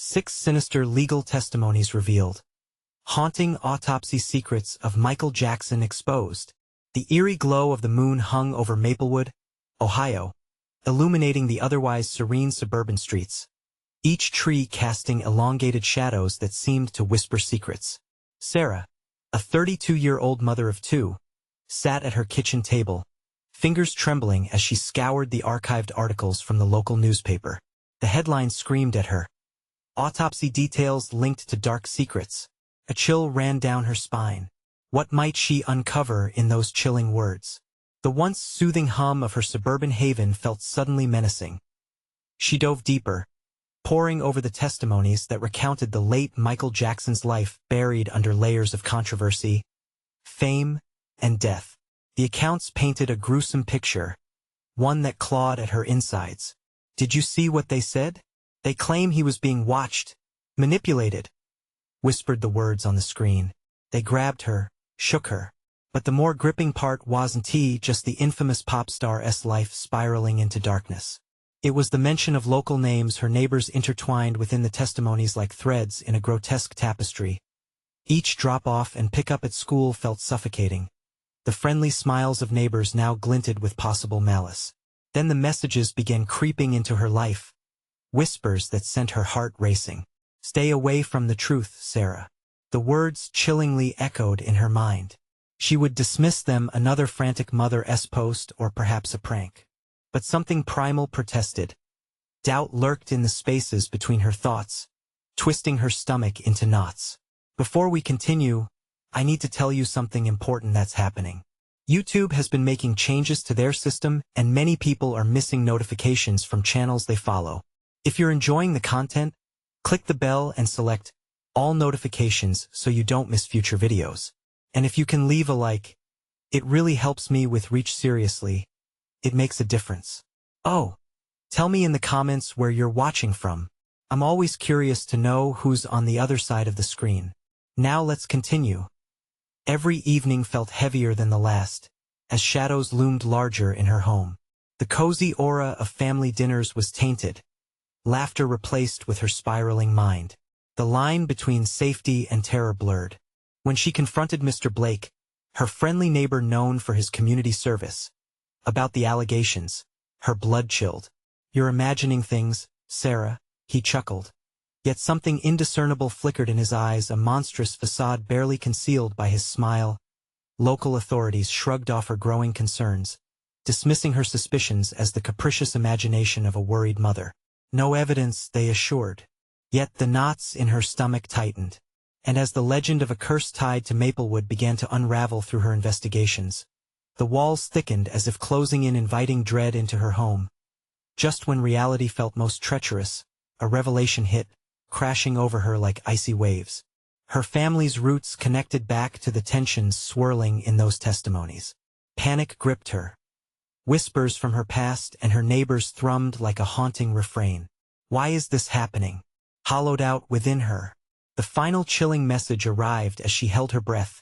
6 sinister legal testimonies revealed. Haunting autopsy secrets of Michael Jackson exposed. The eerie glow of the moon hung over Maplewood, Ohio, illuminating the otherwise serene suburban streets, each tree casting elongated shadows that seemed to whisper secrets. Sarah, a 32-year-old mother of two, sat at her kitchen table, fingers trembling as she scoured the archived articles from the local newspaper. The headline screamed at her. Autopsy details linked to dark secrets. A chill ran down her spine. What might she uncover in those chilling words? The once soothing hum of her suburban haven felt suddenly menacing. She dove deeper, poring over the testimonies that recounted the late Michael Jackson's life buried under layers of controversy, fame, and death. The accounts painted a gruesome picture, one that clawed at her insides. Did you see what they said? They claim he was being watched, manipulated, whispered the words on the screen. They grabbed her, shook her. But the more gripping part wasn't just the infamous pop star's life spiraling into darkness. It was the mention of local names her neighbors intertwined within the testimonies like threads in a grotesque tapestry. Each drop-off and pick-up at school felt suffocating. The friendly smiles of neighbors now glinted with possible malice. Then the messages began creeping into her life. Whispers that sent her heart racing. Stay away from the truth, Sarah. The words chillingly echoed in her mind. She would dismiss them another frantic mother's post or perhaps a prank. But something primal protested. Doubt lurked in the spaces between her thoughts, twisting her stomach into knots. Before we continue, I need to tell you something important that's happening. YouTube has been making changes to their system, and many people are missing notifications from channels they follow. If you're enjoying the content, click the bell and select all notifications so you don't miss future videos. And if you can leave a like, it really helps me with reach. Seriously, it makes a difference. Oh, tell me in the comments where you're watching from. I'm always curious to know who's on the other side of the screen. Now let's continue. Every evening felt heavier than the last, as shadows loomed larger in her home. The cozy aura of family dinners was tainted, laughter replaced with her spiraling mind. The line between safety and terror blurred. When she confronted Mr. Blake, her friendly neighbor known for his community service, about the allegations, her blood chilled. You're imagining things, Sarah, he chuckled. Yet something indiscernible flickered in his eyes, a monstrous facade barely concealed by his smile. Local authorities shrugged off her growing concerns, dismissing her suspicions as the capricious imagination of a worried mother. No evidence, they assured. Yet the knots in her stomach tightened. And as the legend of a curse tied to Maplewood began to unravel through her investigations, the walls thickened as if closing in, inviting dread into her home. Just when reality felt most treacherous, a revelation hit, crashing over her like icy waves. Her family's roots connected back to the tensions swirling in those testimonies. Panic gripped her. Whispers from her past and her neighbors thrummed like a haunting refrain. Why is this happening? Hollowed out within her. The final chilling message arrived as she held her breath,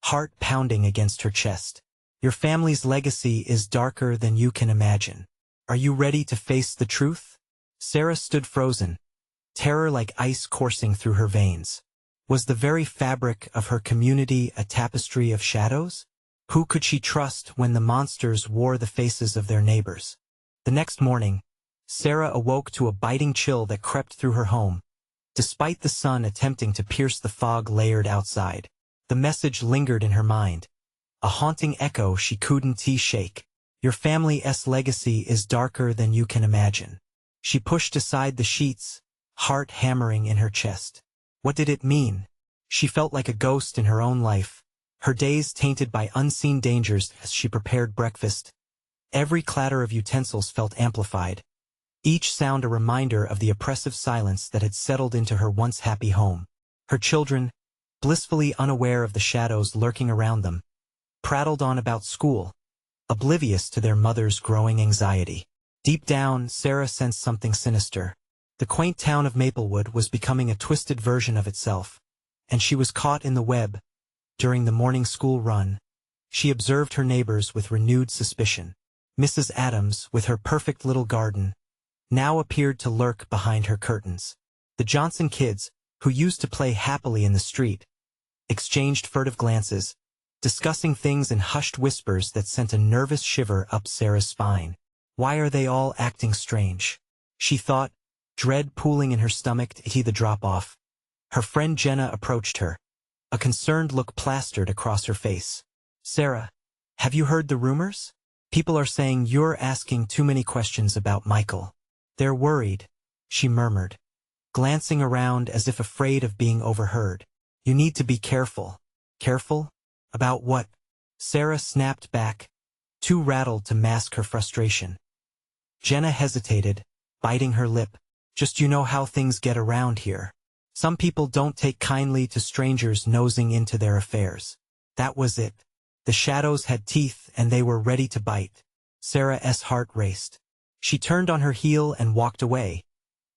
heart pounding against her chest. Your family's legacy is darker than you can imagine. Are you ready to face the truth? Sarah stood frozen, terror like ice coursing through her veins. Was the very fabric of her community a tapestry of shadows? Who could she trust when the monsters wore the faces of their neighbors? The next morning, Sarah awoke to a biting chill that crept through her home. Despite the sun attempting to pierce the fog layered outside, the message lingered in her mind, a haunting echo she couldn't shake. Your family's legacy is darker than you can imagine. She pushed aside the sheets, heart hammering in her chest. What did it mean? She felt like a ghost in her own life, her days tainted by unseen dangers as she prepared breakfast. Every clatter of utensils felt amplified, each sound a reminder of the oppressive silence that had settled into her once happy home. Her children, blissfully unaware of the shadows lurking around them, prattled on about school, oblivious to their mother's growing anxiety. Deep down, Sarah sensed something sinister. The quaint town of Maplewood was becoming a twisted version of itself, and she was caught in the web. During the morning school run, she observed her neighbors with renewed suspicion. Mrs. Adams, with her perfect little garden, now appeared to lurk behind her curtains. The Johnson kids, who used to play happily in the street, exchanged furtive glances, discussing things in hushed whispers that sent a nervous shiver up Sarah's spine. Why are they all acting strange? She thought, dread pooling in her stomach to see the drop-off. Her friend Jenna approached her, a concerned look plastered across her face. Sarah, have you heard the rumors? People are saying you're asking too many questions about Michael. They're worried, she murmured, glancing around as if afraid of being overheard. You need to be careful. Careful? About what? Sarah snapped back, too rattled to mask her frustration. Jenna hesitated, biting her lip. Just you know how things get around here. Some people don't take kindly to strangers nosing into their affairs. That was it. The shadows had teeth and they were ready to bite. Sarah's heart raced. She turned on her heel and walked away,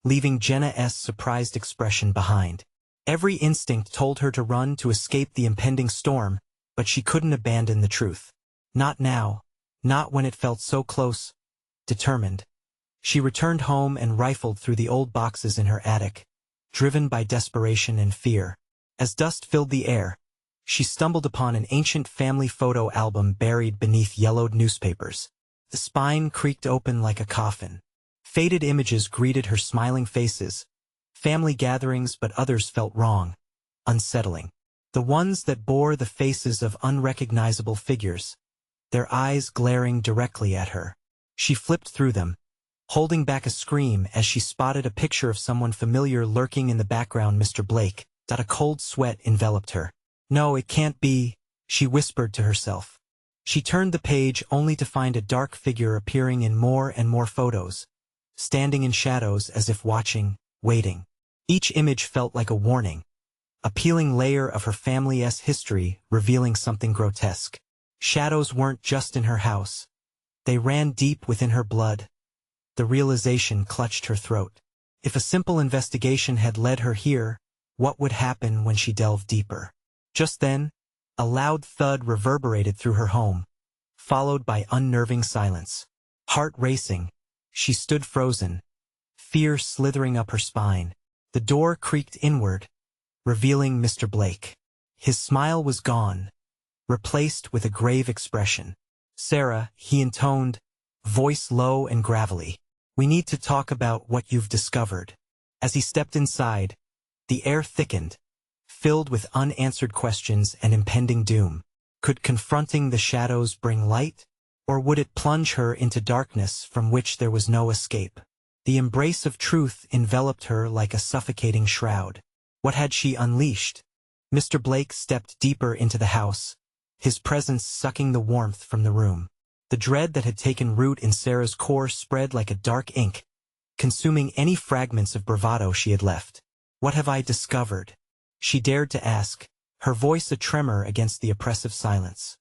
leaving Jenna's surprised expression behind. Every instinct told her to run to escape the impending storm, but she couldn't abandon the truth. Not now. Not when it felt so close. Determined. She returned home and rifled through the old boxes in her attic, driven by desperation and fear. As dust filled the air, she stumbled upon an ancient family photo album buried beneath yellowed newspapers. The spine creaked open like a coffin. Faded images greeted her smiling faces. Family gatherings, but others felt wrong, unsettling. The ones that bore the faces of unrecognizable figures, their eyes glaring directly at her. She flipped through them, holding back a scream as she spotted a picture of someone familiar lurking in the background. Mr. Blake. A cold sweat enveloped her. No, it can't be, she whispered to herself. She turned the page only to find a dark figure appearing in more and more photos, standing in shadows as if watching, waiting. Each image felt like a warning, a peeling layer of her family's history revealing something grotesque. Shadows weren't just in her house. They ran deep within her blood. The realization clutched her throat. If a simple investigation had led her here, what would happen when she delved deeper? Just then, a loud thud reverberated through her home, followed by unnerving silence. Heart racing, she stood frozen, fear slithering up her spine. The door creaked inward, revealing Mr. Blake. His smile was gone, replaced with a grave expression. Sarah, he intoned, voice low and gravelly. We need to talk about what you've discovered. As he stepped inside, the air thickened, filled with unanswered questions and impending doom. Could confronting the shadows bring light, or would it plunge her into darkness from which there was no escape? The embrace of truth enveloped her like a suffocating shroud. What had she unleashed? Mr. Blake stepped deeper into the house, his presence sucking the warmth from the room. The dread that had taken root in Sarah's core spread like a dark ink, consuming any fragments of bravado she had left. What have I discovered? She dared to ask, her voice a tremor against the oppressive silence.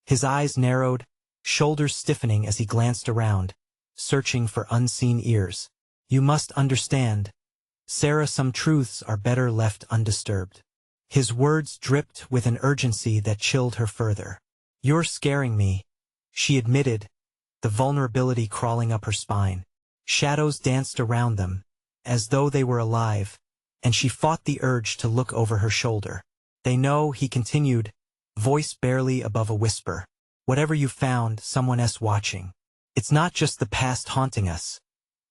His eyes narrowed, shoulders stiffening as he glanced around, searching for unseen ears. You must understand, Sarah, some truths are better left undisturbed. His words dripped with an urgency that chilled her further. You're scaring me, she admitted, the vulnerability crawling up her spine. Shadows danced around them, as though they were alive, and she fought the urge to look over her shoulder. They know, he continued, voice barely above a whisper. Whatever you found, someone else watching. It's not just the past haunting us.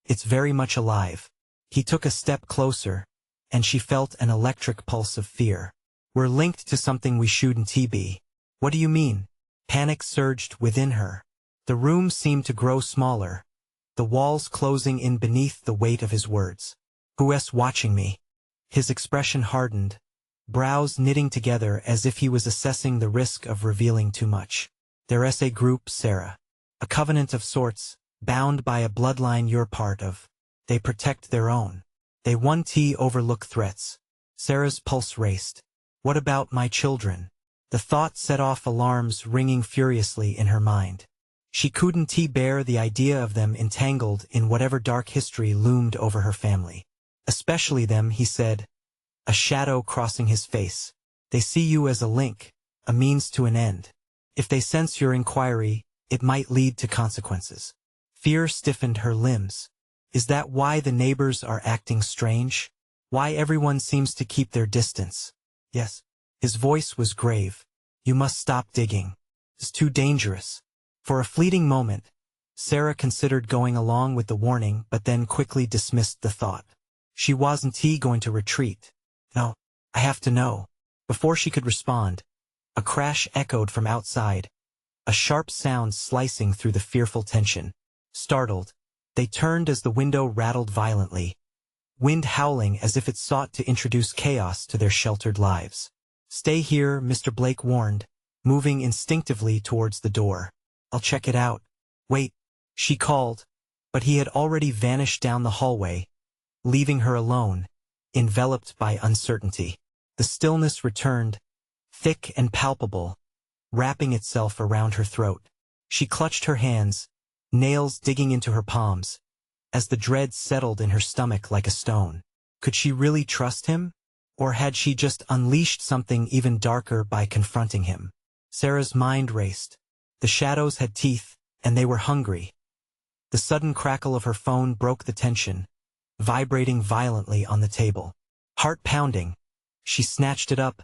It's very much alive. He took a step closer, and she felt an electric pulse of fear. We're linked to something we shouldn't be. What do you mean? Panic surged within her. The room seemed to grow smaller, the walls closing in beneath the weight of his words. Who's watching me? His expression hardened, brows knitting together as if he was assessing the risk of revealing too much. There's a group, Sarah. A covenant of sorts, bound by a bloodline you're part of. They protect their own. They want to overlook threats. Sarah's pulse raced. What about my children? The thought set off alarms ringing furiously in her mind. She couldn't bear the idea of them entangled in whatever dark history loomed over her family. Especially them, he said, a shadow crossing his face. They see you as a link, a means to an end. If they sense your inquiry, it might lead to consequences. Fear stiffened her limbs. Is that why the neighbors are acting strange? Why everyone seems to keep their distance. Yes. His voice was grave. You must stop digging. It's too dangerous. For a fleeting moment, Sarah considered going along with the warning but then quickly dismissed the thought. She wasn't going to retreat. No, I have to know. Before she could respond, a crash echoed from outside, a sharp sound slicing through the fearful tension. Startled, they turned as the window rattled violently, wind howling as if it sought to introduce chaos to their sheltered lives. Stay here, Mr. Blake warned, moving instinctively towards the door. I'll check it out. Wait, she called, but he had already vanished down the hallway, leaving her alone, enveloped by uncertainty. The stillness returned, thick and palpable, wrapping itself around her throat. She clutched her hands, nails digging into her palms, as the dread settled in her stomach like a stone. Could she really trust him? Or had she just unleashed something even darker by confronting him? Sarah's mind raced. The shadows had teeth, and they were hungry. The sudden crackle of her phone broke the tension, vibrating violently on the table. Heart pounding, she snatched it up,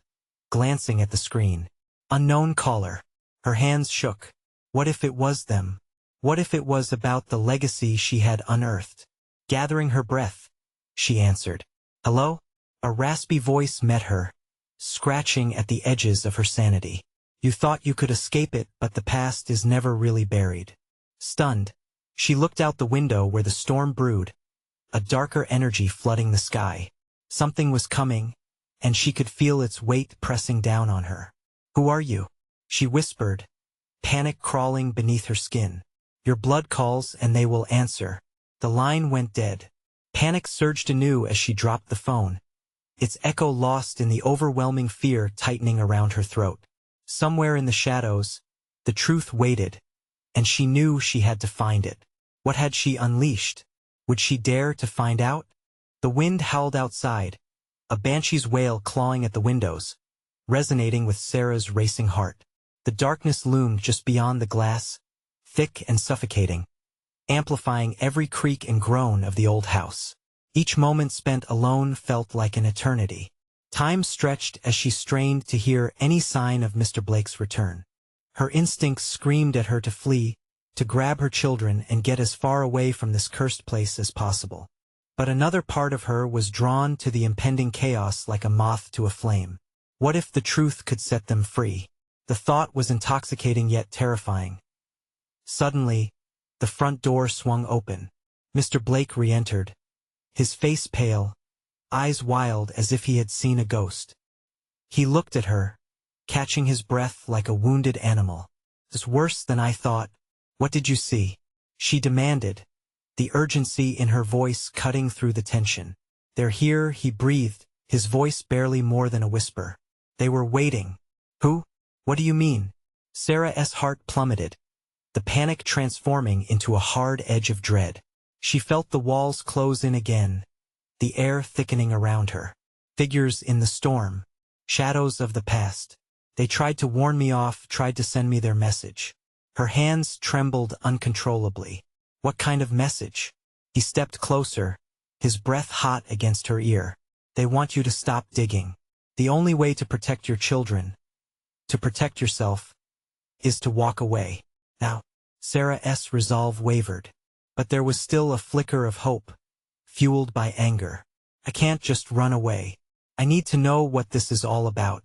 glancing at the screen. Unknown caller. Her hands shook. What if it was them? What if it was about the legacy she had unearthed? Gathering her breath, she answered. Hello? A raspy voice met her, scratching at the edges of her sanity. You thought you could escape it, but the past is never really buried. Stunned, she looked out the window where the storm brewed, a darker energy flooding the sky. Something was coming, and she could feel its weight pressing down on her. Who are you? She whispered, panic crawling beneath her skin. Your blood calls and they will answer. The line went dead. Panic surged anew as she dropped the phone, its echo lost in the overwhelming fear tightening around her throat. Somewhere in the shadows, the truth waited, and she knew she had to find it. What had she unleashed? Would she dare to find out? The wind howled outside, a banshee's wail clawing at the windows, resonating with Sarah's racing heart. The darkness loomed just beyond the glass, thick and suffocating, amplifying every creak and groan of the old house. Each moment spent alone felt like an eternity. Time stretched as she strained to hear any sign of Mr. Blake's return. Her instincts screamed at her to flee, to grab her children and get as far away from this cursed place as possible. But another part of her was drawn to the impending chaos like a moth to a flame. What if the truth could set them free? The thought was intoxicating yet terrifying. Suddenly, the front door swung open. Mr. Blake re-entered, his face pale, eyes wild as if he had seen a ghost. He looked at her, catching his breath like a wounded animal. It's worse than I thought. What did you see? She demanded, the urgency in her voice cutting through the tension. They're here, he breathed, his voice barely more than a whisper. They were waiting. Who? What do you mean? Sarah's heart plummeted, the panic transforming into a hard edge of dread. She felt the walls close in again, the air thickening around her. Figures in the storm, shadows of the past. They tried to warn me off, tried to send me their message. Her hands trembled uncontrollably. What kind of message? He stepped closer, his breath hot against her ear. They want you to stop digging. The only way to protect your children, to protect yourself, is to walk away. Now, Sarah's resolve wavered, but there was still a flicker of hope, fueled by anger. I can't just run away. I need to know what this is all about.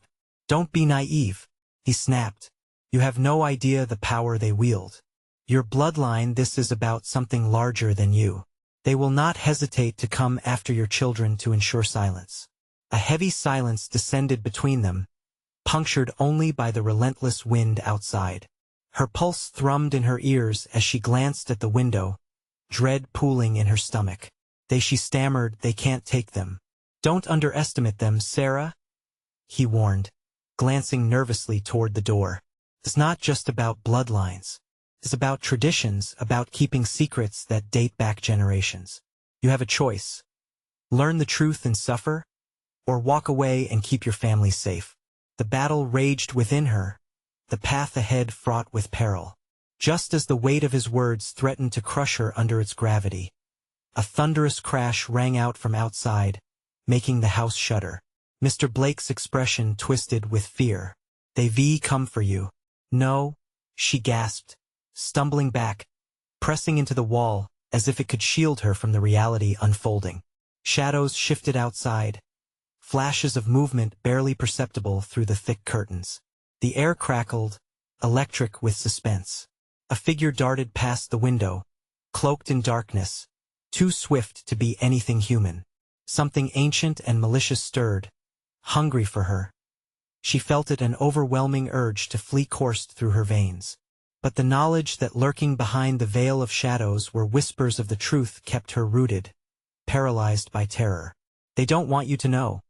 Don't be naive, he snapped. You have no idea the power they wield. Your bloodline, this is about something larger than you. They will not hesitate to come after your children to ensure silence. A heavy silence descended between them, punctured only by the relentless wind outside. Her pulse thrummed in her ears as she glanced at the window, dread pooling in her stomach. She stammered, they can't take them. Don't underestimate them, Sarah, he warned, glancing nervously toward the door. It's not just about bloodlines. It's about traditions, about keeping secrets that date back generations. You have a choice. Learn the truth and suffer, or walk away and keep your family safe. The battle raged within her, the path ahead fraught with peril. Just as the weight of his words threatened to crush her under its gravity, a thunderous crash rang out from outside, making the house shudder. Mr. Blake's expression twisted with fear. "They've come for you." "No," she gasped, stumbling back, pressing into the wall as if it could shield her from the reality unfolding. Shadows shifted outside, flashes of movement barely perceptible through the thick curtains. The air crackled, electric with suspense. A figure darted past the window, cloaked in darkness, too swift to be anything human. Something ancient and malicious stirred, hungry for her. She felt it, an overwhelming urge to flee coursed through her veins. But the knowledge that lurking behind the veil of shadows were whispers of the truth kept her rooted, paralyzed by terror. "They don't want you to know.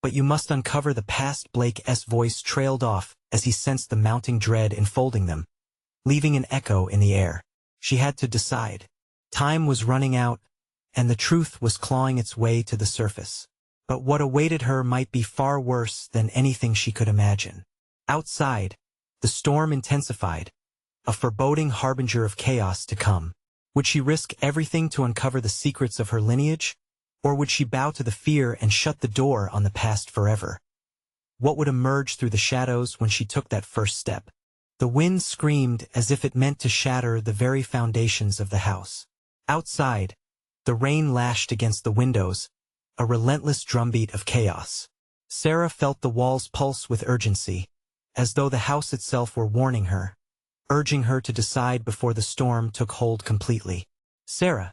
But you must uncover the past." Blake's voice trailed off as he sensed the mounting dread enfolding them, leaving an echo in the air. She had to decide. Time was running out, and the truth was clawing its way to the surface. But what awaited her might be far worse than anything she could imagine. Outside, the storm intensified, a foreboding harbinger of chaos to come. Would she risk everything to uncover the secrets of her lineage? Or would she bow to the fear and shut the door on the past forever? What would emerge through the shadows when she took that first step? The wind screamed as if it meant to shatter the very foundations of the house. Outside, the rain lashed against the windows, a relentless drumbeat of chaos. Sarah felt the walls pulse with urgency, as though the house itself were warning her, urging her to decide before the storm took hold completely. "Sarah,"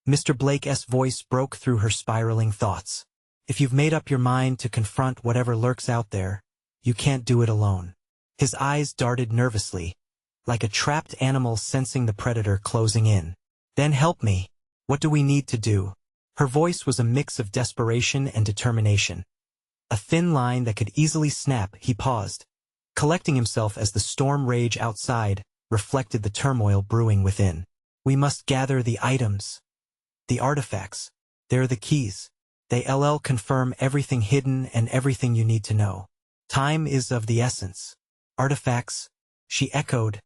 Mr. Blake's voice broke through her spiraling thoughts. "If you've made up your mind to confront whatever lurks out there, you can't do it alone." His eyes darted nervously, like a trapped animal sensing the predator closing in. "Then help me. What do we need to do?" Her voice was a mix of desperation and determination. A thin line that could easily snap. He paused, collecting himself as the storm rage outside reflected the turmoil brewing within. "We must gather the items. The artifacts. They're the keys. They'll confirm everything hidden and everything you need to know. Time is of the essence." "Artifacts," she echoed,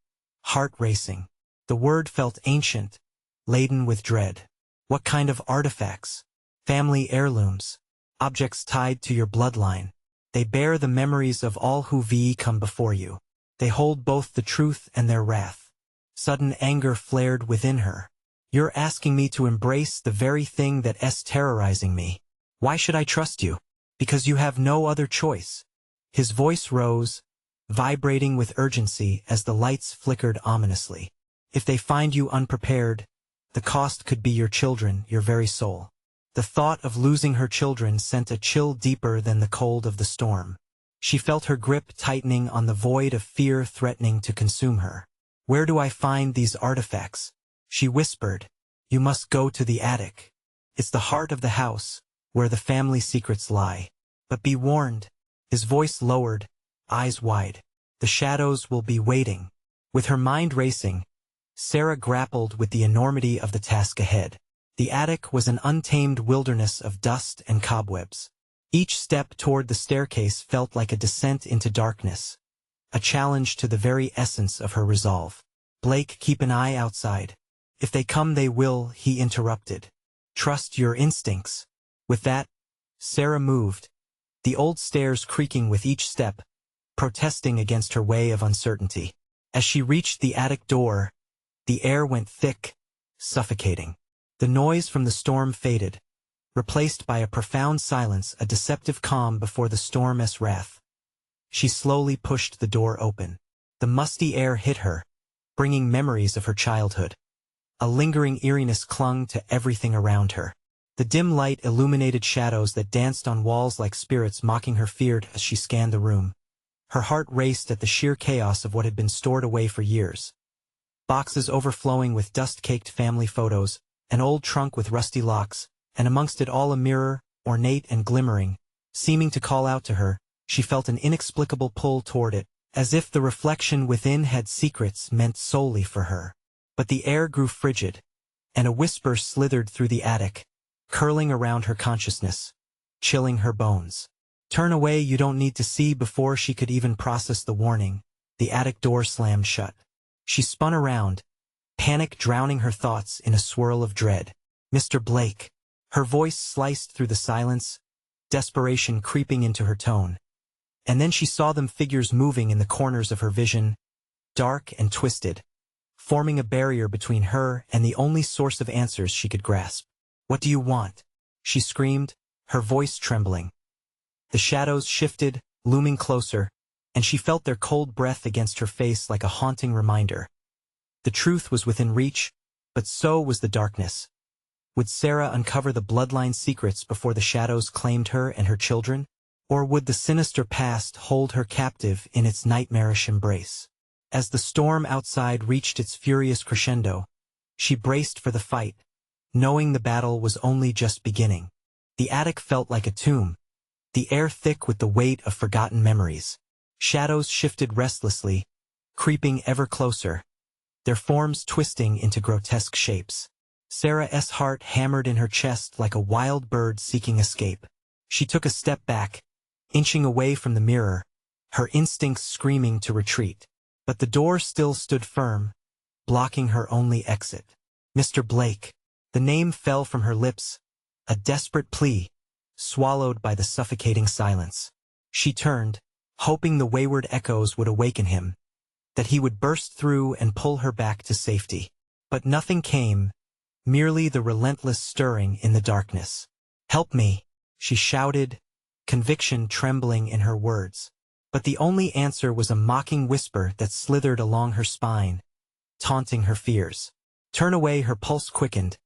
heart racing. The word felt ancient, laden with dread. "What kind of artifacts?" "Family heirlooms. Objects tied to your bloodline. They bear the memories of all who've come before you. They hold both the truth and their wrath." Sudden anger flared within her. "You're asking me to embrace the very thing that's terrorizing me. Why should I trust you?" "Because you have no other choice." His voice rose, vibrating with urgency as the lights flickered ominously. "If they find you unprepared, the cost could be your children, your very soul." The thought of losing her children sent a chill deeper than the cold of the storm. She felt her grip tightening on the void of fear threatening to consume her. "Where do I find these artifacts?" she whispered. "You must go to the attic. It's the heart of the house, where the family secrets lie. But be warned." His voice lowered, eyes wide. "The shadows will be waiting." With her mind racing, Sarah grappled with the enormity of the task ahead. The attic was an untamed wilderness of dust and cobwebs. Each step toward the staircase felt like a descent into darkness, a challenge to the very essence of her resolve. "Blake, keep an eye outside. If they come they will," he interrupted. "Trust your instincts." With that, Sarah moved, the old stairs creaking with each step, protesting against her way of uncertainty. As she reached the attic door, the air went thick, suffocating. The noise from the storm faded, replaced by a profound silence, a deceptive calm before the storm's wrath. She slowly pushed the door open. The musty air hit her, bringing memories of her childhood. A lingering eeriness clung to everything around her. The dim light illuminated shadows that danced on walls like spirits mocking her feared as she scanned the room. Her heart raced at the sheer chaos of what had been stored away for years. Boxes overflowing with dust-caked family photos, an old trunk with rusty locks, and amongst it all a mirror, ornate and glimmering, seeming to call out to her. She felt an inexplicable pull toward it, as if the reflection within had secrets meant solely for her. But the air grew frigid, and a whisper slithered through the attic, curling around her consciousness, chilling her bones. "Turn away, you don't need to see." Before she could even process the warning, the attic door slammed shut. She spun around, panic drowning her thoughts in a swirl of dread. "Mr. Blake." Her voice sliced through the silence, desperation creeping into her tone. And then she saw them figures moving in the corners of her vision, dark and twisted, forming a barrier between her and the only source of answers she could grasp. "What do you want?" she screamed, her voice trembling. The shadows shifted, looming closer, and she felt their cold breath against her face like a haunting reminder. The truth was within reach, but so was the darkness. Would Sarah uncover the bloodline secrets before the shadows claimed her and her children? Or would the sinister past hold her captive in its nightmarish embrace? As the storm outside reached its furious crescendo, she braced for the fight, knowing the battle was only just beginning. The attic felt like a tomb, the air thick with the weight of forgotten memories. Shadows shifted restlessly, creeping ever closer, their forms twisting into grotesque shapes. Sarah's heart hammered in her chest like a wild bird seeking escape. She took a step back, inching away from the mirror, her instincts screaming to retreat. But the door still stood firm, blocking her only exit. "Mr. Blake." The name fell from her lips, a desperate plea, swallowed by the suffocating silence. She turned, hoping the wayward echoes would awaken him, that he would burst through and pull her back to safety. But nothing came, merely the relentless stirring in the darkness. "Help me," she shouted, conviction trembling in her words. But the only answer was a mocking whisper that slithered along her spine, taunting her fears. Turn away, her pulse quickened,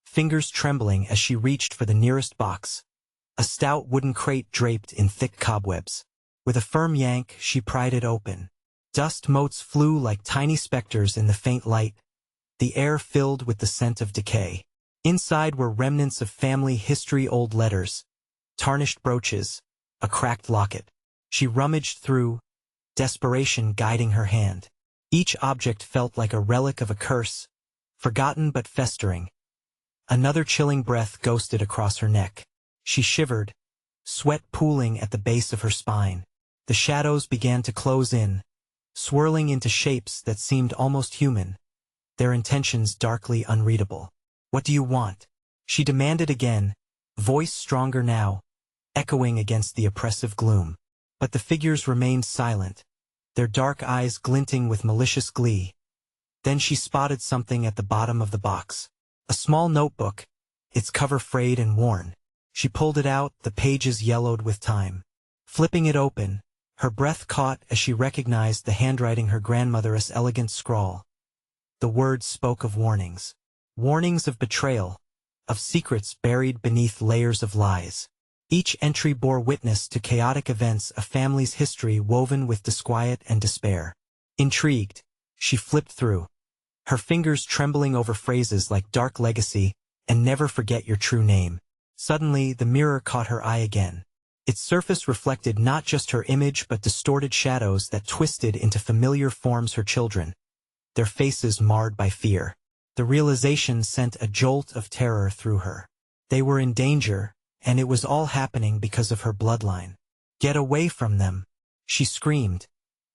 fingers trembling as she reached for the nearest box, a stout wooden crate draped in thick cobwebs. With a firm yank, she pried it open. Dust motes flew like tiny specters in the faint light, the air filled with the scent of decay. Inside were remnants of family history, old letters, tarnished brooches, a cracked locket. She rummaged through, desperation guiding her hand. Each object felt like a relic of a curse, forgotten but festering. Another chilling breath ghosted across her neck. She shivered, sweat pooling at the base of her spine. The shadows began to close in, swirling into shapes that seemed almost human, their intentions darkly unreadable. "What do you want?" she demanded again, voice stronger now, echoing against the oppressive gloom. But the figures remained silent, their dark eyes glinting with malicious glee. Then she spotted something at the bottom of the box. A small notebook, its cover frayed and worn. She pulled it out, the pages yellowed with time. Flipping it open, her breath caught as she recognized the handwriting, her grandmother's elegant scrawl. The words spoke of warnings. Warnings of betrayal, of secrets buried beneath layers of lies. Each entry bore witness to chaotic events, a family's history woven with disquiet and despair. Intrigued, she flipped through, her fingers trembling over phrases like "dark legacy" and "never forget your true name." Suddenly, the mirror caught her eye again. Its surface reflected not just her image but distorted shadows that twisted into familiar forms, her children, their faces marred by fear. The realization sent a jolt of terror through her. They were in danger, and it was all happening because of her bloodline. "Get away from them," she screamed,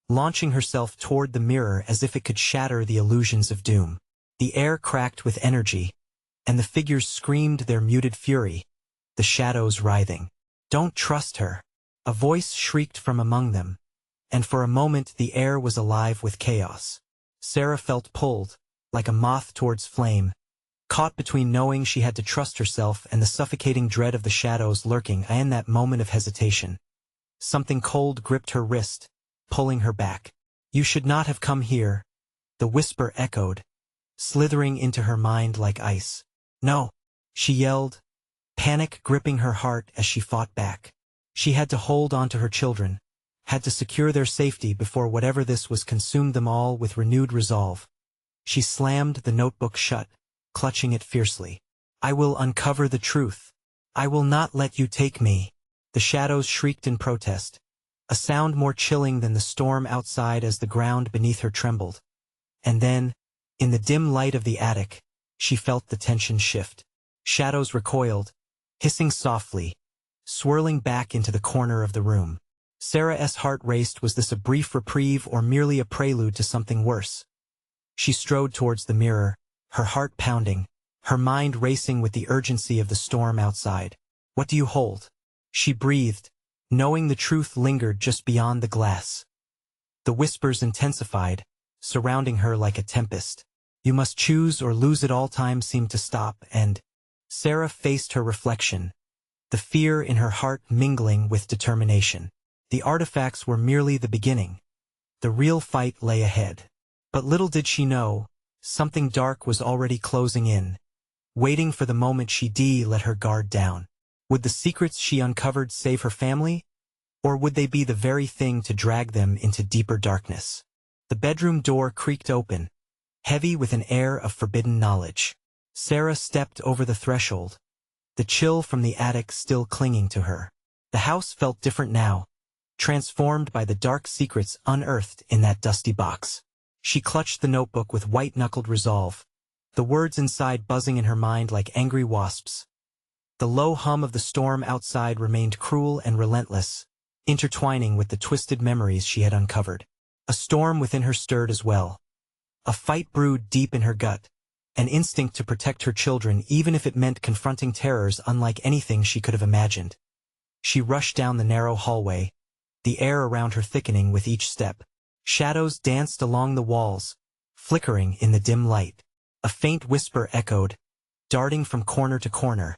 launching herself toward the mirror as if it could shatter the illusions of doom. The air cracked with energy, and the figures screamed their muted fury, the shadows writhing. "Don't trust her," a voice shrieked from among them, and for a moment the air was alive with chaos. Sarah felt pulled, like a moth towards flame, caught between knowing she had to trust herself and the suffocating dread of the shadows lurking. In that moment of hesitation, something cold gripped her wrist, pulling her back. "You should not have come here," the whisper echoed, slithering into her mind like ice. "No," she yelled, panic gripping her heart as she fought back. She had to hold on to her children, had to secure their safety before whatever this was consumed them all. With renewed resolve, she slammed the notebook shut, clutching it fiercely. "I will uncover the truth. I will not let you take me." The shadows shrieked in protest, a sound more chilling than the storm outside as the ground beneath her trembled. And then, in the dim light of the attic, she felt the tension shift. Shadows recoiled, hissing softly, swirling back into the corner of the room. Sarah's heart raced. Was this a brief reprieve or merely a prelude to something worse? She strode towards the mirror, her heart pounding, her mind racing with the urgency of the storm outside. "What do you hold?" She breathed, knowing the truth lingered just beyond the glass. The whispers intensified, surrounding her like a tempest. You must choose or lose it all. Time seemed to stop, and Sarah faced her reflection, the fear in her heart mingling with determination. The artifacts were merely the beginning. The real fight lay ahead. But little did she know, something dark was already closing in, waiting for the moment she let her guard down. Would the secrets she uncovered save her family? Or would they be the very thing to drag them into deeper darkness? The bedroom door creaked open, heavy with an air of forbidden knowledge. Sarah stepped over the threshold, the chill from the attic still clinging to her. The house felt different now, transformed by the dark secrets unearthed in that dusty box. She clutched the notebook with white-knuckled resolve, the words inside buzzing in her mind like angry wasps. The low hum of the storm outside remained cruel and relentless, intertwining with the twisted memories she had uncovered. A storm within her stirred as well. A fight brewed deep in her gut, an instinct to protect her children even if it meant confronting terrors unlike anything she could have imagined. She rushed down the narrow hallway, the air around her thickening with each step. Shadows danced along the walls, flickering in the dim light. A faint whisper echoed, darting from corner to corner,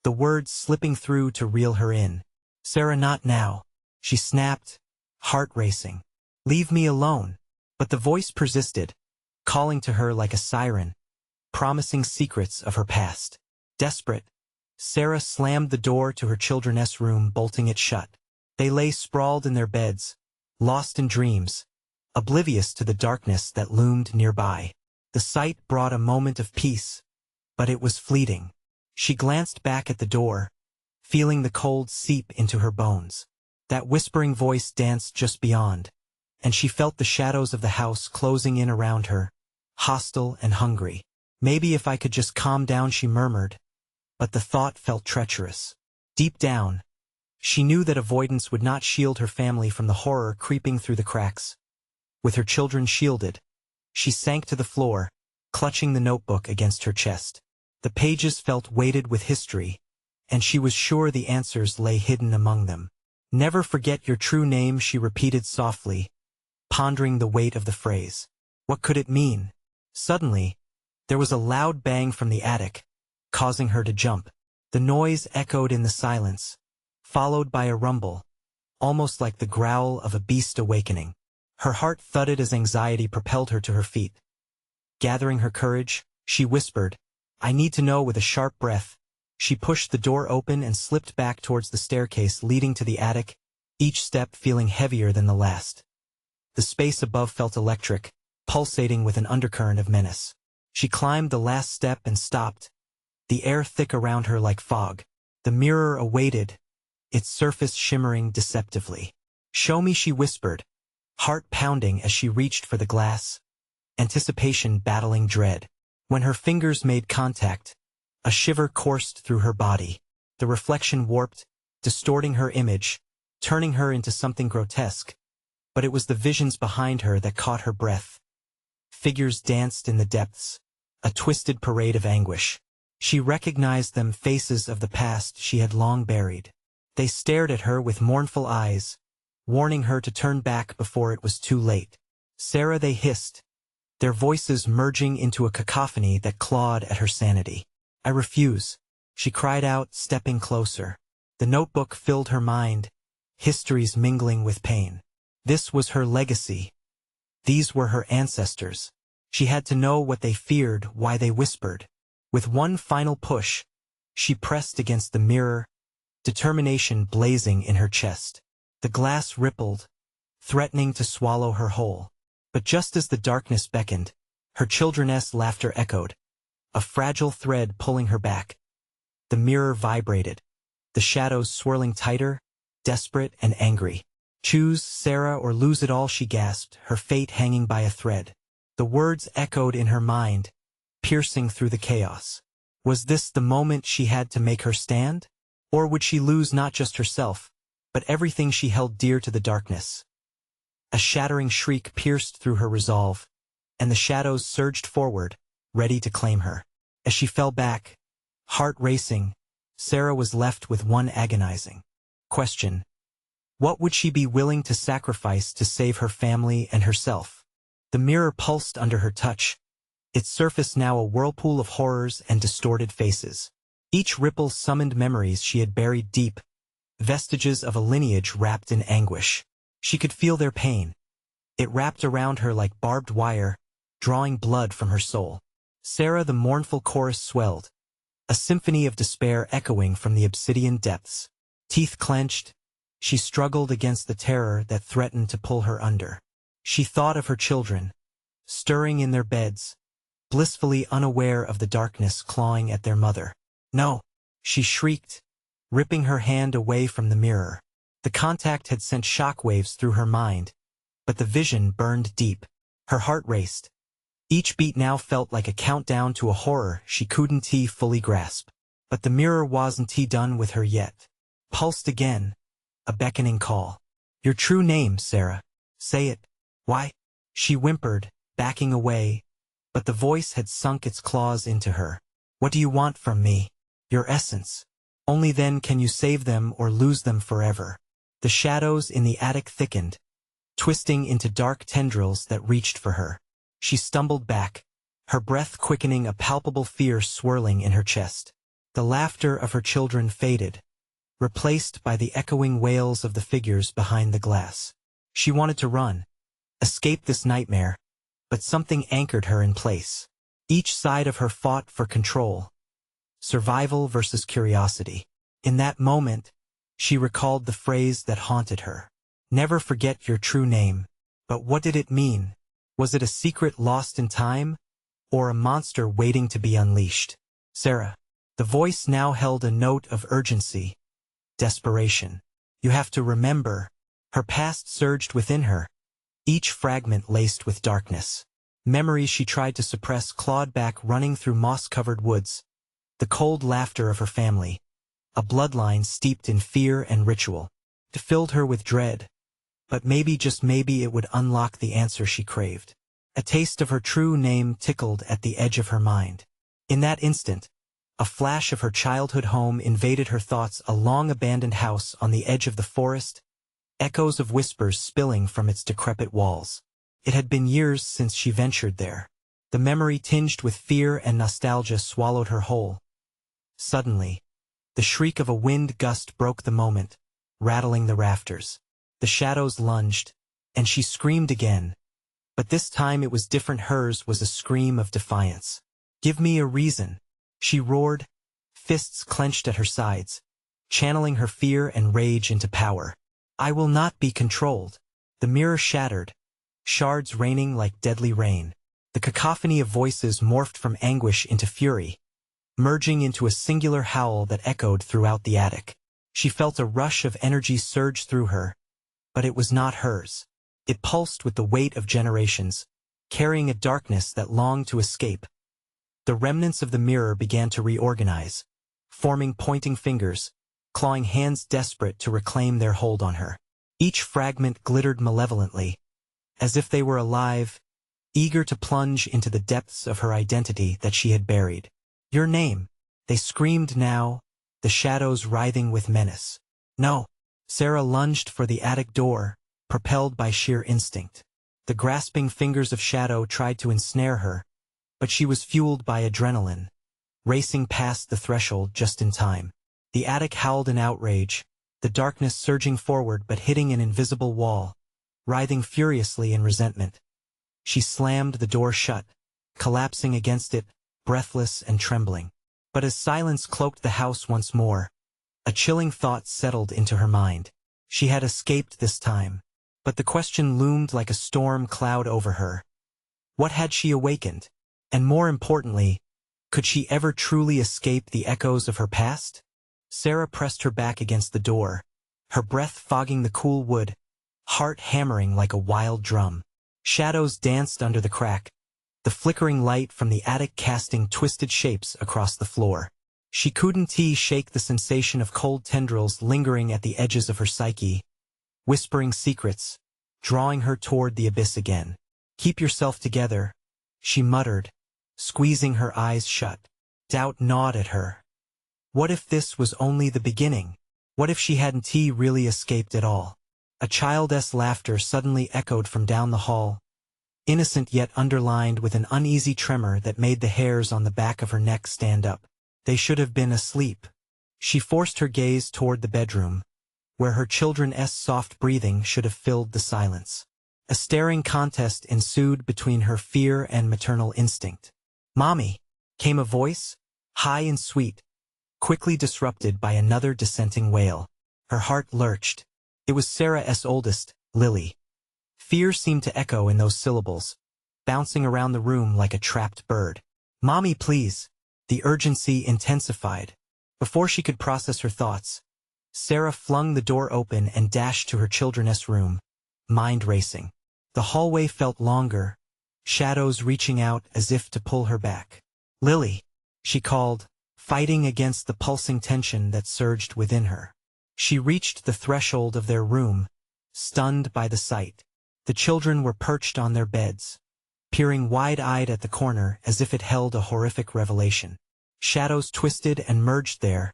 the words slipping through to reel her in. "Sarah, not now," she snapped, heart racing. "Leave me alone." But the voice persisted, calling to her like a siren, promising secrets of her past. Desperate, Sarah slammed the door to her children's room, bolting it shut. They lay sprawled in their beds, lost in dreams, oblivious to the darkness that loomed nearby. The sight brought a moment of peace, but it was fleeting. She glanced back at the door, feeling the cold seep into her bones. That whispering voice danced just beyond, and she felt the shadows of the house closing in around her, hostile and hungry. "Maybe if I could just calm down," she murmured, but the thought felt treacherous. Deep down, she knew that avoidance would not shield her family from the horror creeping through the cracks. With her children shielded, she sank to the floor, clutching the notebook against her chest. The pages felt weighted with history, and she was sure the answers lay hidden among them. "Never forget your true name," she repeated softly, pondering the weight of the phrase. What could it mean? Suddenly, there was a loud bang from the attic, causing her to jump. The noise echoed in the silence, followed by a rumble, almost like the growl of a beast awakening. Her heart thudded as anxiety propelled her to her feet. Gathering her courage, she whispered, "I need to know," with a sharp breath. She pushed the door open and slipped back towards the staircase leading to the attic, each step feeling heavier than the last. The space above felt electric, pulsating with an undercurrent of menace. She climbed the last step and stopped, the air thick around her like fog. The mirror awaited, its surface shimmering deceptively. "Show me," she whispered, heart pounding as she reached for the glass, anticipation battling dread. When her fingers made contact, a shiver coursed through her body. The reflection warped, distorting her image, turning her into something grotesque. But it was the visions behind her that caught her breath. Figures danced in the depths, a twisted parade of anguish. She recognized them, faces of the past she had long buried. They stared at her with mournful eyes, warning her to turn back before it was too late. "Sarah," they hissed, their voices merging into a cacophony that clawed at her sanity. "I refuse," she cried out, stepping closer. The notebook filled her mind, histories mingling with pain. This was her legacy. These were her ancestors. She had to know what they feared, why they whispered. With one final push, she pressed against the mirror, determination blazing in her chest. The glass rippled, threatening to swallow her whole. But just as the darkness beckoned, her children's laughter echoed, a fragile thread pulling her back. The mirror vibrated, the shadows swirling tighter, desperate and angry. "Choose, Sarah, or lose it all," she gasped, her fate hanging by a thread. The words echoed in her mind, piercing through the chaos. Was this the moment she had to make her stand? Or would she lose not just herself, but everything she held dear to the darkness? A shattering shriek pierced through her resolve, and the shadows surged forward, ready to claim her. As she fell back, heart racing, Sarah was left with one agonizing Question. What would she be willing to sacrifice to save her family and herself? The mirror pulsed under her touch, its surface now a whirlpool of horrors and distorted faces. Each ripple summoned memories she had buried deep, vestiges of a lineage wrapped in anguish. She could feel their pain. It wrapped around her like barbed wire, drawing blood from her soul. Sarah, the mournful chorus swelled, a symphony of despair echoing from the obsidian depths. Teeth clenched, she struggled against the terror that threatened to pull her under. She thought of her children, stirring in their beds, blissfully unaware of the darkness clawing at their mother. No, she shrieked, ripping her hand away from the mirror. The contact had sent shockwaves through her mind, but the vision burned deep. Her heart raced. Each beat now felt like a countdown to a horror she couldn't fully grasp. But the mirror wasn't done with her yet. Pulsed again, a beckoning call. Your true name, Sarah. Say it. Why? She whimpered, backing away, but the voice had sunk its claws into her. What do you want from me? Your essence. Only then can you save them or lose them forever. The shadows in the attic thickened, twisting into dark tendrils that reached for her. She stumbled back, her breath quickening, a palpable fear swirling in her chest. The laughter of her children faded, replaced by the echoing wails of the figures behind the glass. She wanted to run, escape this nightmare, but something anchored her in place. Each side of her fought for control. Survival versus curiosity. In that moment, she recalled the phrase that haunted her. Never forget your true name. But what did it mean? Was it a secret lost in time, or a monster waiting to be unleashed? Sarah. The voice now held a note of urgency, desperation. You have to remember. Her past surged within her, each fragment laced with darkness. Memories she tried to suppress clawed back, running through moss-covered woods. The cold laughter of her family, a bloodline steeped in fear and ritual. It filled her with dread. But maybe, just maybe, it would unlock the answer she craved. A taste of her true name tickled at the edge of her mind. In that instant, a flash of her childhood home invaded her thoughts, a long-abandoned house on the edge of the forest, echoes of whispers spilling from its decrepit walls. It had been years since she ventured there. The memory, tinged with fear and nostalgia, swallowed her whole. Suddenly, the shriek of a wind gust broke the moment, rattling the rafters. The shadows lunged, and she screamed again. But this time it was different. Hers was a scream of defiance. Give me a reason, she roared, fists clenched at her sides, channeling her fear and rage into power. I will not be controlled. The mirror shattered, shards raining like deadly rain. The cacophony of voices morphed from anguish into fury, merging into a singular howl that echoed throughout the attic. She felt a rush of energy surge through her, but it was not hers. It pulsed with the weight of generations, carrying a darkness that longed to escape. The remnants of the mirror began to reorganize, forming pointing fingers, clawing hands desperate to reclaim their hold on her. Each fragment glittered malevolently, as if they were alive, eager to plunge into the depths of her identity that she had buried. Your name, they screamed now, the shadows writhing with menace. No. Sarah lunged for the attic door, propelled by sheer instinct. The grasping fingers of shadow tried to ensnare her, but she was fueled by adrenaline, racing past the threshold just in time. The attic howled in outrage, the darkness surging forward but hitting an invisible wall, writhing furiously in resentment. She slammed the door shut, collapsing against it, breathless and trembling. But as silence cloaked the house once more, a chilling thought settled into her mind. She had escaped this time, but the question loomed like a storm cloud over her. What had she awakened? And more importantly, could she ever truly escape the echoes of her past? Sarah pressed her back against the door, her breath fogging the cool wood, heart hammering like a wild drum. Shadows danced under the crack, the flickering light from the attic casting twisted shapes across the floor. She couldn't shake the sensation of cold tendrils lingering at the edges of her psyche, whispering secrets, drawing her toward the abyss again. Keep yourself together, she muttered, squeezing her eyes shut. Doubt gnawed at her. What if this was only the beginning? What if she hadn't really escaped at all? A child's laughter suddenly echoed from down the hall, innocent yet underlined with an uneasy tremor that made the hairs on the back of her neck stand up. They should have been asleep. She forced her gaze toward the bedroom, where her children's soft breathing should have filled the silence. A staring contest ensued between her fear and maternal instinct. "Mommy!" came a voice, high and sweet, quickly disrupted by another dissenting wail. Her heart lurched. It was Sarah's oldest, Lily. Fear seemed to echo in those syllables, bouncing around the room like a trapped bird. "Mommy, please!" The urgency intensified. Before she could process her thoughts, Sarah flung the door open and dashed to her children's room, mind racing. The hallway felt longer, shadows reaching out as if to pull her back. "Lily!" she called, fighting against the pulsing tension that surged within her. She reached the threshold of their room, stunned by the sight. The children were perched on their beds, peering wide-eyed at the corner as if it held a horrific revelation. Shadows twisted and merged there,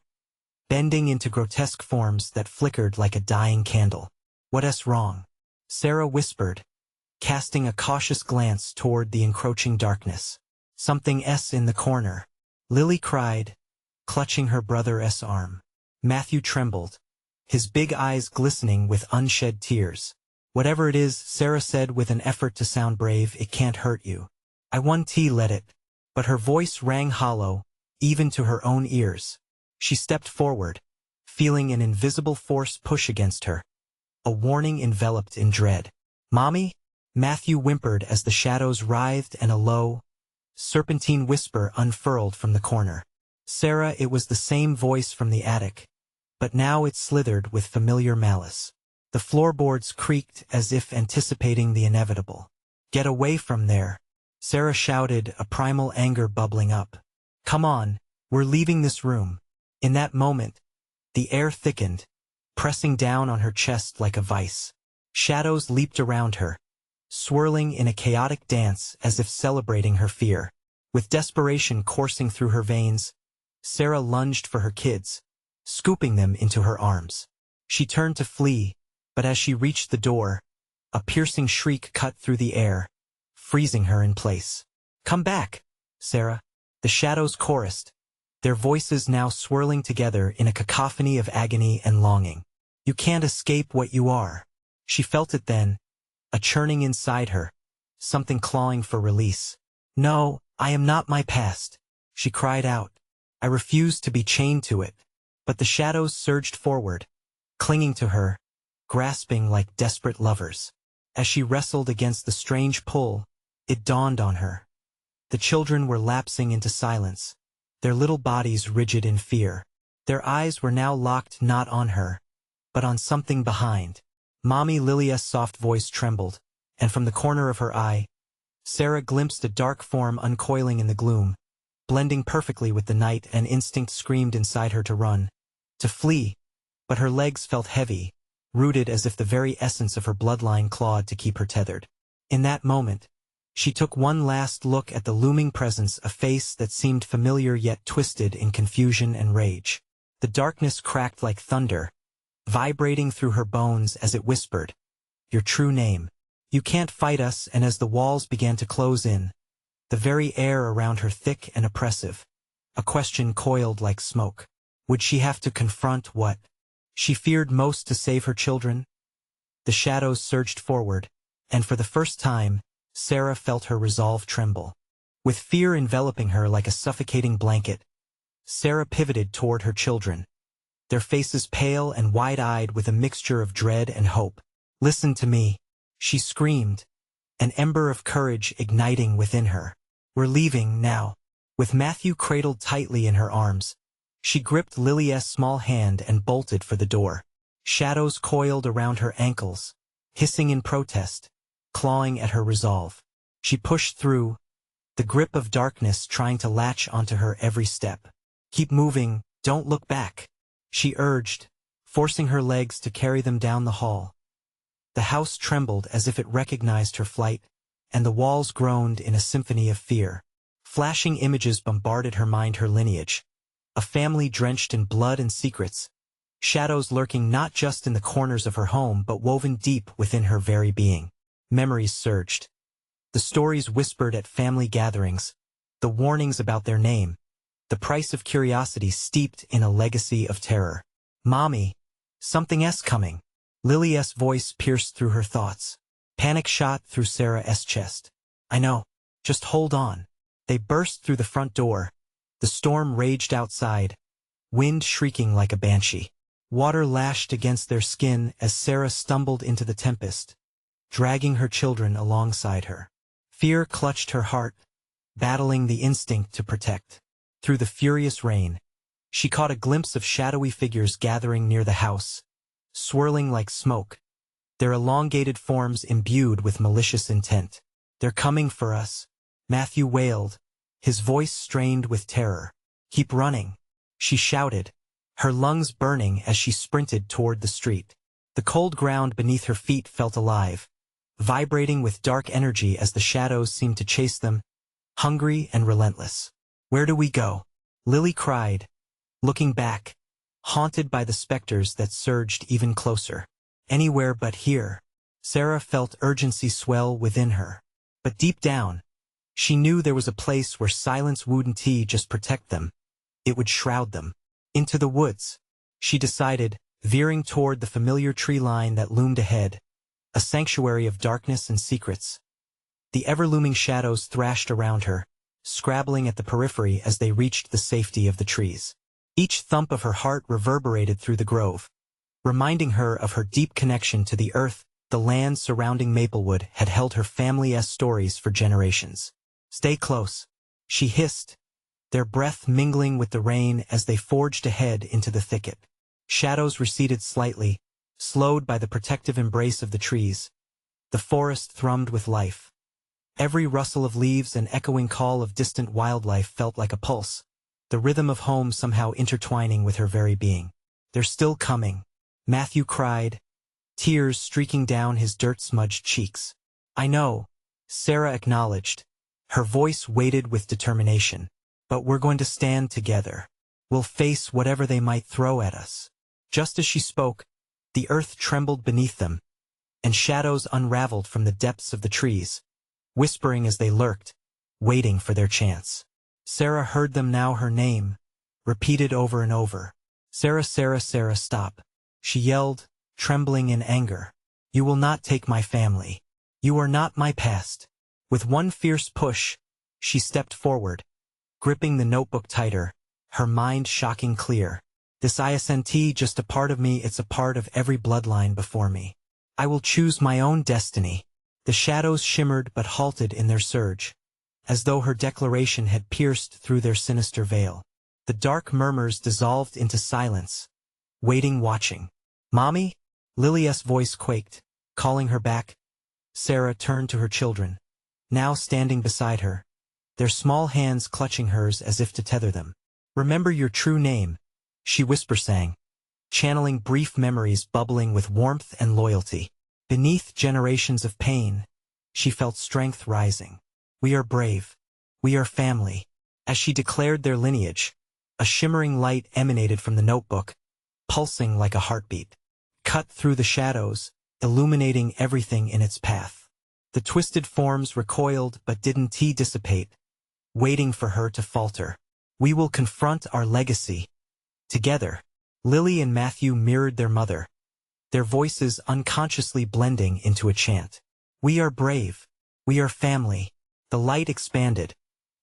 bending into grotesque forms that flickered like a dying candle. "What's wrong?" Sarah whispered, casting a cautious glance toward the encroaching darkness. "Something's in the corner," Lily cried, clutching her brother's arm. Matthew trembled, his big eyes glistening with unshed tears. "Whatever it is," Sarah said with an effort to sound brave, "it can't hurt you. I won't let it." But her voice rang hollow, even to her own ears. She stepped forward, feeling an invisible force push against her, a warning enveloped in dread. "Mommy?" Matthew whimpered as the shadows writhed and a low, serpentine whisper unfurled from the corner. "Sarah," it was the same voice from the attic, but now it slithered with familiar malice. The floorboards creaked as if anticipating the inevitable. "Get away from there," Sarah shouted, a primal anger bubbling up. "Come on, we're leaving this room." In that moment, the air thickened, pressing down on her chest like a vice. Shadows leaped around her, swirling in a chaotic dance as if celebrating her fear. With desperation coursing through her veins, Sarah lunged for her kids, scooping them into her arms. She turned to flee, but as she reached the door, a piercing shriek cut through the air, freezing her in place. "Come back, Sarah!" The shadows chorused, their voices now swirling together in a cacophony of agony and longing. "You can't escape what you are." She felt it then, a churning inside her, something clawing for release. "No, I am not my past," she cried out. "I refuse to be chained to it." But the shadows surged forward, clinging to her, grasping like desperate lovers. As she wrestled against the strange pull, it dawned on her. The children were lapsing into silence, their little bodies rigid in fear. Their eyes were now locked not on her, but on something behind. Mommy, Lilia's soft voice trembled, and from the corner of her eye, Sarah glimpsed a dark form uncoiling in the gloom, blending perfectly with the night. An instinct screamed inside her to run, to flee, but her legs felt heavy, rooted as if the very essence of her bloodline clawed to keep her tethered. In that moment, she took one last look at the looming presence, a face that seemed familiar yet twisted in confusion and rage. The darkness cracked like thunder, vibrating through her bones as it whispered, "Your true name. You can't fight us." And as the walls began to close in, the very air around her thick and oppressive, a question coiled like smoke. Would she have to confront what she feared most to save her children? The shadows surged forward, and for the first time, Sarah felt her resolve tremble. With fear enveloping her like a suffocating blanket, Sarah pivoted toward her children, their faces pale and wide-eyed with a mixture of dread and hope. "Listen to me," she screamed, an ember of courage igniting within her. "We're leaving now." With Matthew cradled tightly in her arms, she gripped Lilia's small hand and bolted for the door. Shadows coiled around her ankles, hissing in protest, clawing at her resolve. She pushed through, the grip of darkness trying to latch onto her every step. "Keep moving, don't look back," she urged, forcing her legs to carry them down the hall. The house trembled as if it recognized her flight, and the walls groaned in a symphony of fear. Flashing images bombarded her mind, her lineage, a family drenched in blood and secrets, shadows lurking not just in the corners of her home but woven deep within her very being. Memories surged. The stories whispered at family gatherings, the warnings about their name, the price of curiosity steeped in a legacy of terror. "Mommy, something coming." Lily's voice pierced through her thoughts. Panic shot through Sarah's chest. "I know. Just hold on." They burst through the front door. The storm raged outside, wind shrieking like a banshee. Water lashed against their skin as Sarah stumbled into the tempest, dragging her children alongside her. Fear clutched her heart, battling the instinct to protect. Through the furious rain, she caught a glimpse of shadowy figures gathering near the house, swirling like smoke, their elongated forms imbued with malicious intent. "They're coming for us," Matthew wailed, his voice strained with terror. "Keep running," she shouted, her lungs burning as she sprinted toward the street. The cold ground beneath her feet felt alive, vibrating with dark energy as the shadows seemed to chase them, hungry and relentless. "Where do we go?" Lily cried, looking back, haunted by the specters that surged even closer. "Anywhere but here." Sarah felt urgency swell within her. But deep down, she knew there was a place where silence wouldn't just protect them. It would shroud them. "Into the woods," she decided, veering toward the familiar tree line that loomed ahead, a sanctuary of darkness and secrets. The ever-looming shadows thrashed around her, scrabbling at the periphery as they reached the safety of the trees. Each thump of her heart reverberated through the grove, reminding her of her deep connection to the earth. The land surrounding Maplewood had held her family's stories for generations. "Stay close," she hissed, their breath mingling with the rain as they forged ahead into the thicket. Shadows receded slightly, slowed by the protective embrace of the trees. The forest thrummed with life. Every rustle of leaves and echoing call of distant wildlife felt like a pulse, the rhythm of home somehow intertwining with her very being. "They're still coming," Matthew cried, tears streaking down his dirt-smudged cheeks. "I know," Sarah acknowledged, her voice weighted with determination. "But we're going to stand together. We'll face whatever they might throw at us." Just as she spoke, the earth trembled beneath them, and shadows unraveled from the depths of the trees, whispering as they lurked, waiting for their chance. Sarah heard them now, her name, repeated over and over. "Sarah, Sarah, Sarah, stop," she yelled, trembling in anger. "You will not take my family. You are not my past." With one fierce push, she stepped forward, gripping the notebook tighter, her mind shocking clear. "This isn't just a part of me, it's a part of every bloodline before me. I will choose my own destiny." The shadows shimmered but halted in their surge, as though her declaration had pierced through their sinister veil. The dark murmurs dissolved into silence, waiting, watching. "Mommy?" Lily's voice quaked, calling her back. Sarah turned to her children, now standing beside her, their small hands clutching hers as if to tether them. "Remember your true name," she whisper-sang, channeling brief memories bubbling with warmth and loyalty. Beneath generations of pain, she felt strength rising. "We are brave. We are family." As she declared their lineage, a shimmering light emanated from the notebook, pulsing like a heartbeat. Cut through the shadows, illuminating everything in its path. The twisted forms recoiled but didn't dissipate, waiting for her to falter. "We will confront our legacy. Together." Lily and Matthew mirrored their mother, their voices unconsciously blending into a chant. "We are brave. We are family." The light expanded,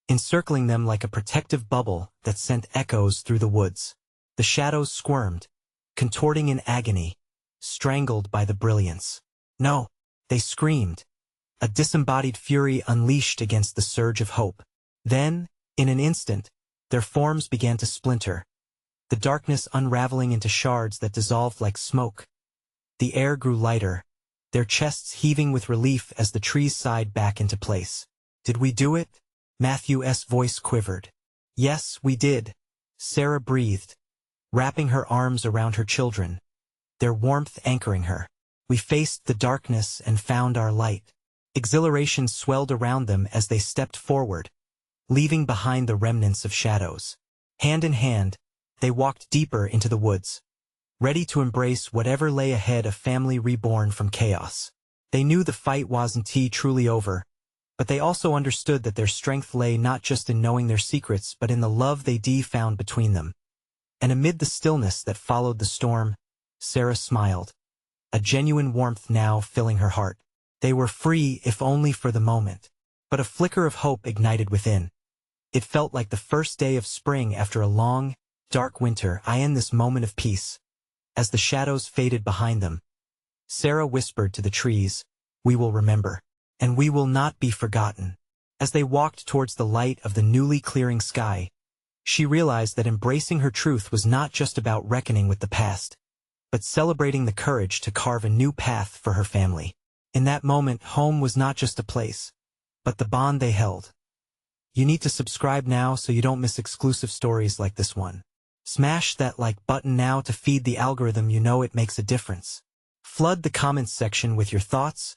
encircling them like a protective bubble that sent echoes through the woods. The shadows squirmed, contorting in agony, strangled by the brilliance. "No!" they screamed, a disembodied fury unleashed against the surge of hope. Then, in an instant, their forms began to splinter, the darkness unraveling into shards that dissolved like smoke. The air grew lighter, their chests heaving with relief as the trees sighed back into place. "Did we do it?" Matthew's voice quivered. "Yes, we did," Sarah breathed, wrapping her arms around her children, their warmth anchoring her. "We faced the darkness and found our light." Exhilaration swelled around them as they stepped forward, leaving behind the remnants of shadows. Hand in hand, they walked deeper into the woods, ready to embrace whatever lay ahead, a family reborn from chaos. They knew the fight wasn't truly over, but they also understood that their strength lay not just in knowing their secrets but in the love they found between them. And amid the stillness that followed the storm, Sarah smiled, a genuine warmth now filling her heart. They were free, if only for the moment. But a flicker of hope ignited within. It felt like the first day of spring after a long, dark winter. In this moment of peace, as the shadows faded behind them, Sarah whispered to the trees, "We will remember, and we will not be forgotten." As they walked towards the light of the newly clearing sky, she realized that embracing her truth was not just about reckoning with the past, but celebrating the courage to carve a new path for her family. In that moment, home was not just a place, but the bond they held. You need to subscribe now so you don't miss exclusive stories like this one. Smash that like button now to feed the algorithm. It makes a difference. Flood the comments section with your thoughts,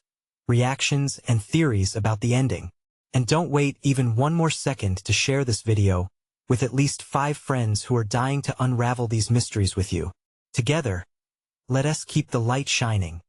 reactions, and theories about the ending. And don't wait even one more second to share this video with at least 5 friends who are dying to unravel these mysteries with you. Together, let us keep the light shining.